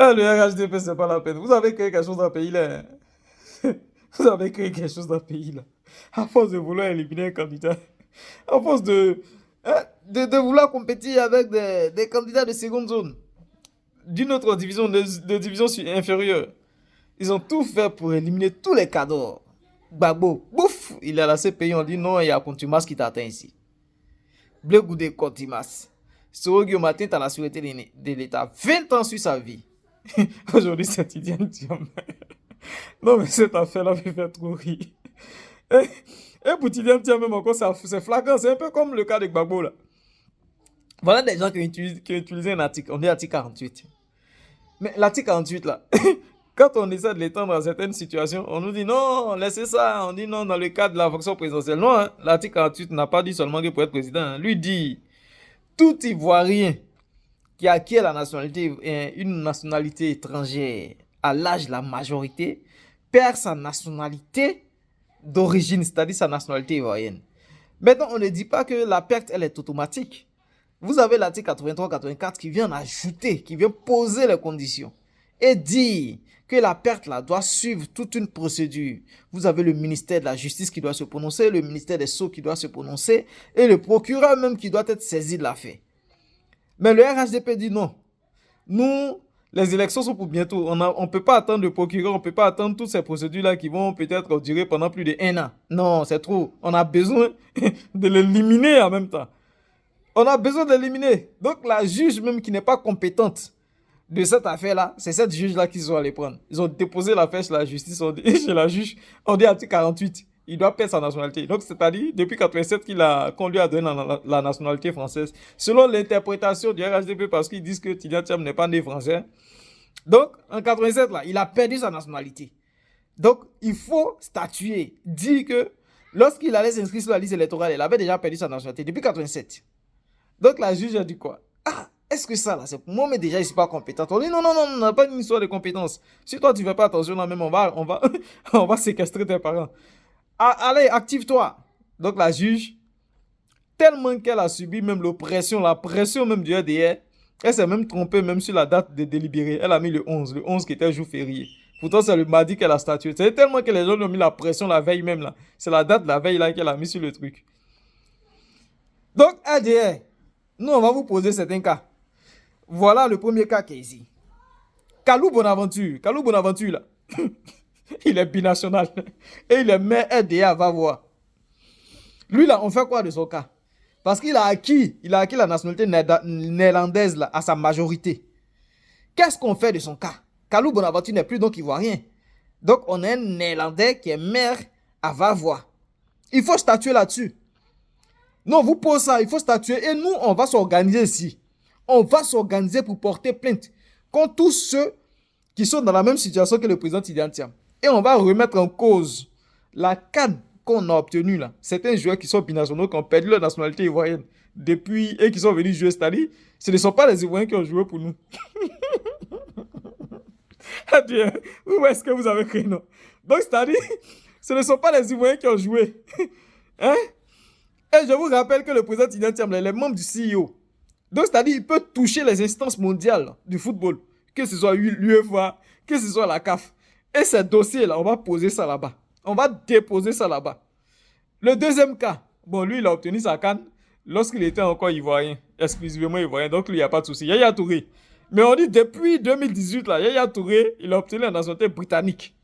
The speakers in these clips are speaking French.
Ah, le RHDP, c'est pas la peine. Vous avez créé quelque chose dans le pays là. Vous avez créé quelque chose dans le pays là. À force de vouloir éliminer un candidat, à force de vouloir compétir avec des candidats de seconde zone, d'une autre division, de division inférieure. Ils ont tout fait pour éliminer tous les cadres. Gbagbo, bouf, il est à la CPI, on dit non, il y a Contumas qui t'atteint ici. Blé Goudé Contumas. Sorogi au matin, t'as la sûreté de l'État. 20 ans sur sa vie. Aujourd'hui, c'est Tidiane Diom. Non, mais cette affaire-là me fait trop rire. Et pour Tidiane Diom, même encore, c'est flagrant. C'est un peu comme le cas de Gbagbo, là. Voilà des gens qui ont utilisé un article. On dit article 48. Mais l'article 48, là, quand on essaie de l'étendre à certaines situations, on nous dit non, laissez ça. On dit non, dans le cadre de la fonction présidentielle. Non, hein, l'article 48 n'a pas dit seulement que pour être président. Hein. Lui dit tout Ivoirien qui acquiert la nationalité, une nationalité étrangère à l'âge de la majorité perd sa nationalité d'origine, c'est-à-dire sa nationalité ivoirienne. Maintenant, on ne dit pas que la perte, elle est automatique. Vous avez l'article 83-84 qui vient ajouter, qui vient poser les conditions et dire que la perte là doit suivre toute une procédure. Vous avez le ministère de la Justice qui doit se prononcer, le ministère des Sceaux qui doit se prononcer et le procureur même qui doit être saisi de l'affaire. Mais le RHDP dit non. Nous, les élections sont pour bientôt. On ne peut pas attendre le procureur, on ne peut pas attendre toutes ces procédures-là qui vont peut-être durer pendant plus d'1 an. Non, c'est trop. On a besoin de l'éliminer en même temps. On a besoin d'éliminer. Donc la juge même qui n'est pas compétente de cette affaire-là, c'est cette juge-là qu'ils sont allés prendre. Ils ont déposé l'affaire chez la justice, chez la juge. On dit article 48. Il doit perdre sa nationalité. Donc, c'est-à-dire, depuis 87 qu'il a conduit à donner la nationalité française. Selon l'interprétation du RHDP, parce qu'ils disent que Tidiane Diom n'est pas né français. Donc, en 87, là, il a perdu sa nationalité. Donc, il faut statuer, dire que lorsqu'il allait s'inscrire sur la liste électorale, il avait déjà perdu sa nationalité depuis 87. Donc, la juge a dit quoi? Ah, est-ce que ça, là, c'est pour moi, mais déjà, je ne suis pas compétent. On dit non, non, non, on n'a pas une histoire de compétence. Si toi, tu ne fais pas attention, là, même, on va séquestrer tes parents. Allez, active-toi. Donc la juge, tellement qu'elle a subi même l'oppression, la pression même du RDR, elle s'est même trompée même sur la date de délibéré. Elle a mis le 11 qui était un jour férié. Pourtant, c'est le mardi qu'elle a statué. C'est tellement que les gens lui ont mis la pression la veille même là. C'est la date de la veille là qu'elle a mis sur le truc. Donc, RDR, nous on va vous poser certains cas. Voilà le premier cas qui est ici. Kalou Bonaventure là. Il est binational. Et il est maire RDA, va voir. Lui, là, on fait quoi de son cas? Parce qu'il a acquis la nationalité néerlandaise là, à sa majorité. Qu'est-ce qu'on fait de son cas? Kalou Bonaventure n'est plus donc ivoirien. Donc, on a un néerlandais qui est maire à Vavois. Il faut statuer là-dessus. Non, vous posez ça, il faut statuer. Et nous, on va s'organiser ici. On va s'organiser pour porter plainte contre tous ceux qui sont dans la même situation que le président Tidiane Diom. Et on va remettre en cause la CAN qu'on a obtenue là. Certains joueurs qui sont binationaux, qui ont perdu leur nationalité ivoirienne depuis et qui sont venus jouer cette année, ce ne sont pas les Ivoiriens qui ont joué pour nous. Adieu. Où est-ce que vous avez créé non? Donc, c'est-à-dire, ce ne sont pas les Ivoiriens qui ont joué. Hein? Et je vous rappelle que le président Tidiane Diom est membre du CEO. Donc, c'est-à-dire, il peut toucher les instances mondiales du football, que ce soit l'UEFA, que ce soit la CAF. Et ces dossiers-là, on va poser ça là-bas. On va déposer ça là-bas. Le deuxième cas, bon, lui, il a obtenu sa CAN lorsqu'il était encore ivoirien, exclusivement ivoirien, donc lui, il n'y a pas de souci. Yaya Touré. Mais on dit depuis 2018, là, Yaya Touré, il a obtenu la nationalité britannique.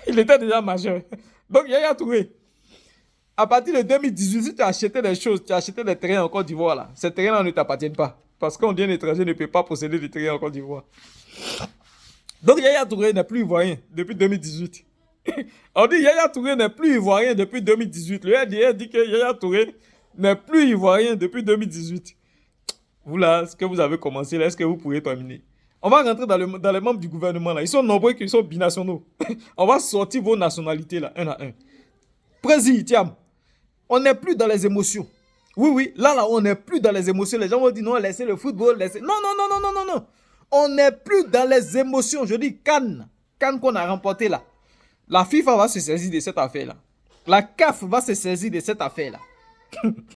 Il était déjà majeur. Donc, Yaya Touré, à partir de 2018, si tu as acheté des choses, tu as acheté des terrains en Côte d'Ivoire, là, ces terrains-là ne t'appartiennent pas. Parce qu'on dit un étranger ne peut pas posséder des terrains en Côte d'Ivoire. Donc Yaya Touré n'est plus ivoirien depuis 2018. On dit Yaya Touré n'est plus ivoirien depuis 2018. Le RDR dit que Yaya Touré n'est plus ivoirien depuis 2018. Vous là, ce que vous avez commencé là, est-ce que vous pourrez terminer? On va rentrer dans les membres du gouvernement là. Ils sont nombreux qui sont binationaux. On va sortir vos nationalités là, un à un. Président Thiam, on n'est plus dans les émotions. Oui, oui, là, on n'est plus dans les émotions. Les gens vont dire non, laissez le football, laissez... Non, non, non, non, non, non, non. On n'est plus dans les émotions. Je dis CAN qu'on a remporté là. La FIFA va se saisir de cette affaire-là. La CAF va se saisir de cette affaire-là.